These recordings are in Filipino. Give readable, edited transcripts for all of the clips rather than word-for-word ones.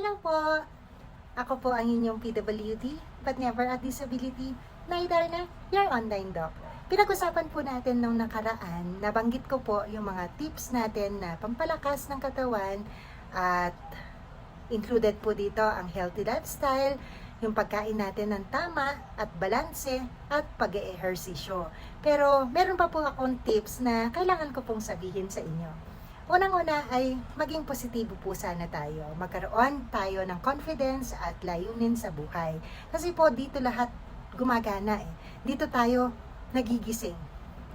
Hello po! Ako po ang inyong PWD, but never a disability, na Idarna, your online doc. Pinag-usapan po natin nung nakaraan, nabanggit ko po yung mga tips natin na pampalakas ng katawan at included po dito ang healthy lifestyle, yung pagkain natin ng tama at balanse at pag-eehersisyo. Pero meron pa po akong tips na kailangan ko pong sabihin sa inyo. Unang-una ay maging positibo po sana tayo. Magkaroon tayo ng confidence at layunin sa buhay. Kasi po dito lahat gumagana eh. Dito tayo nagigising.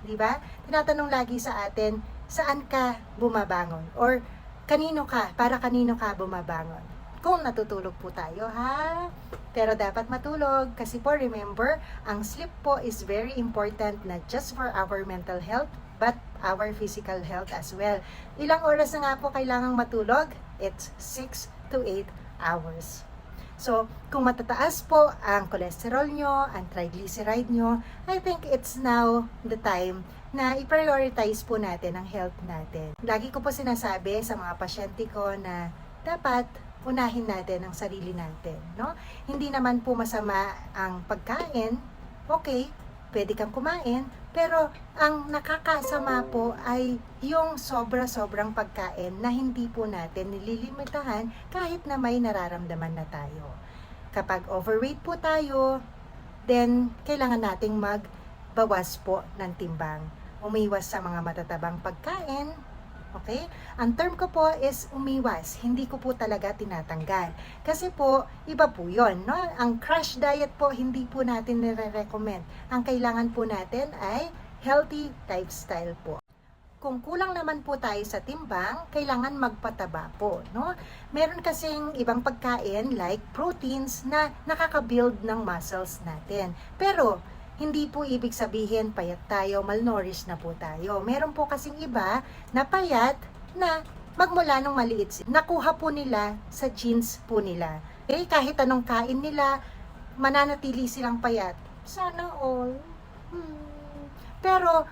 Di ba? Tinatanong lagi sa atin, saan ka bumabangon? Or kanino ka? Para kanino ka bumabangon? Kung natutulog po tayo, ha? Pero dapat matulog kasi po remember, ang sleep po is very important not just for our mental health but our physical health as well. Ilang oras na nga po kailangang matulog? It's 6 to 8 hours. So, kung matataas po ang cholesterol nyo, ang triglyceride nyo, I think it's now the time na i-prioritize po natin ang health natin. Lagi ko po sinasabi sa mga pasyente ko na dapat unahin natin ang sarili natin, no? Hindi naman po masama ang pagkain. Okay, pwede kang kumain, pero ang nakakasama po ay yung sobra-sobrang pagkain na hindi po natin nililimitahan kahit na may nararamdaman na tayo. Kapag overweight po tayo, then kailangan nating magbawas po ng timbang. Umiwas sa mga matatabang pagkain. Okay? Ang term ko po is umiwas. Hindi ko po talaga tinatanggal. Kasi po, iba po yun. No? Ang crash diet po, hindi po natin nire-recommend. Ang kailangan po natin ay healthy lifestyle po. Kung kulang naman po tayo sa timbang, kailangan magpataba po. No? Meron kasing ibang pagkain like proteins na nakaka-build ng muscles natin. Pero, hindi po ibig sabihin payat tayo, malnourished na po tayo. Meron po kasing iba na payat na magmula nung maliit. Nakuha po nila sa genes po nila. Okay? Kahit anong kain nila, mananatili silang payat. Sana all. Pero,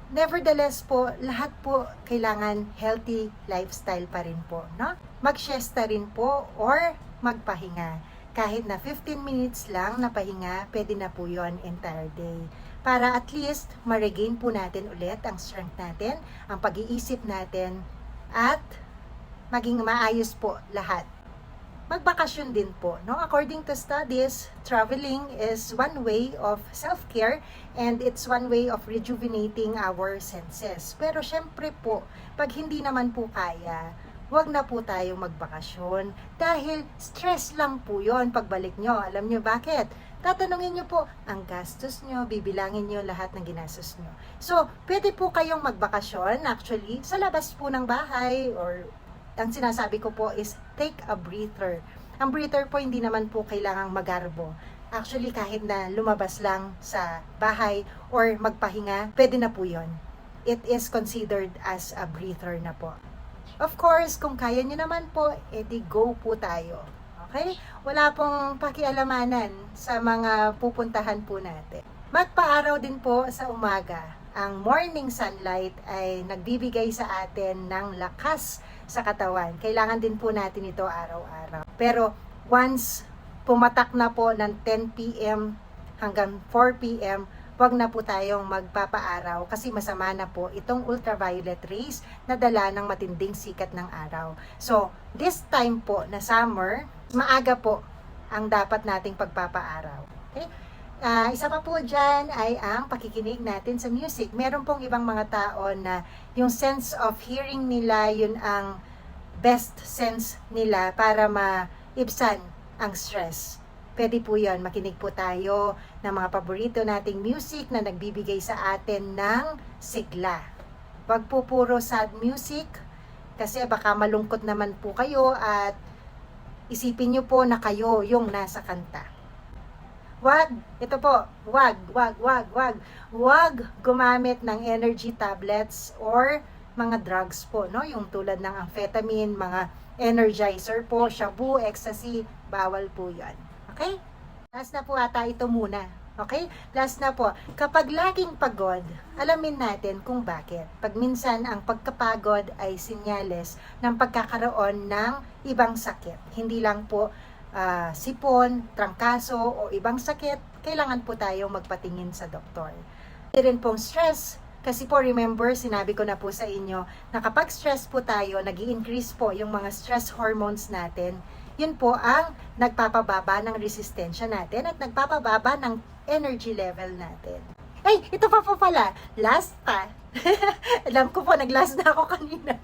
nevertheless po, lahat po kailangan healthy lifestyle pa rin po. No? Mag-siesta rin po or magpahinga. Kahit na 15 minutes lang na pahinga, pwede na po yun entire day. Para at least, ma-regain po natin ulit ang strength natin, ang pag-iisip natin, at maging maayos po lahat. Magbakasyon din po. No? According to studies, traveling is one way of self-care and it's one way of rejuvenating our senses. Pero syempre po, pag hindi naman po kaya, huwag na po tayong magbakasyon dahil stress lang po yon pagbalik nyo. Alam nyo bakit? Tatanungin nyo po ang gastos nyo, bibilangin nyo lahat ng ginastos nyo. So, pwede po kayong magbakasyon actually sa labas po ng bahay or ang sinasabi ko po is take a breather. Ang breather po hindi naman po kailangang magarbo. Actually, kahit na lumabas lang sa bahay or magpahinga, pwede na po yon. It is considered as a breather na po. Of course, kung kaya nyo naman po, edi go po tayo. Okay? Wala pong pakialamanan sa mga pupuntahan po natin. Magpaaraw din po sa umaga. Ang morning sunlight ay nagbibigay sa atin ng lakas sa katawan. Kailangan din po natin ito araw-araw. Pero once pumatak na po ng 10 p.m. hanggang 4 p.m., wag na po tayong magpapaaraw kasi masama na po itong ultraviolet rays na dala ng matinding sikat ng araw. So, this time po na summer, maaga po ang dapat nating pagpapaaraw. Okay? Isa pa po dyan ay ang pakikinig natin sa music. Meron pong ibang mga tao na yung sense of hearing nila, yun ang best sense nila para maibsan ang stress. Pwede po yun, makinig po tayo ng mga paborito nating music na nagbibigay sa atin ng sigla. Wag po puro sad music kasi baka malungkot naman po kayo at isipin nyo po na kayo yung nasa kanta. Wag, ito po, wag gumamit ng energy tablets or mga drugs po, no? Yung tulad ng amphetamine, mga energizer po, shabu, ecstasy, bawal po yan. Okay? Taas na po ata ito muna. Okay? Last na po, kapag laging pagod, alamin natin kung bakit. Pag minsan ang pagkapagod ay sinyales ng pagkakaroon ng ibang sakit. Hindi lang po sipon, trangkaso o ibang sakit, kailangan po tayong magpatingin sa doktor. Hindi rin pong stress. Kasi po, remember, sinabi ko na po sa inyo na kapag stress po tayo, nag-i-increase po yung mga stress hormones natin. Yun po ang nagpapababa ng resistensya natin at nagpapababa ng energy level natin. Ay, ito pa po pala. Last pa. Alam ko po, nag-last na ako kanina.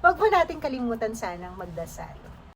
Huwag po natin kalimutan sanang magdasal.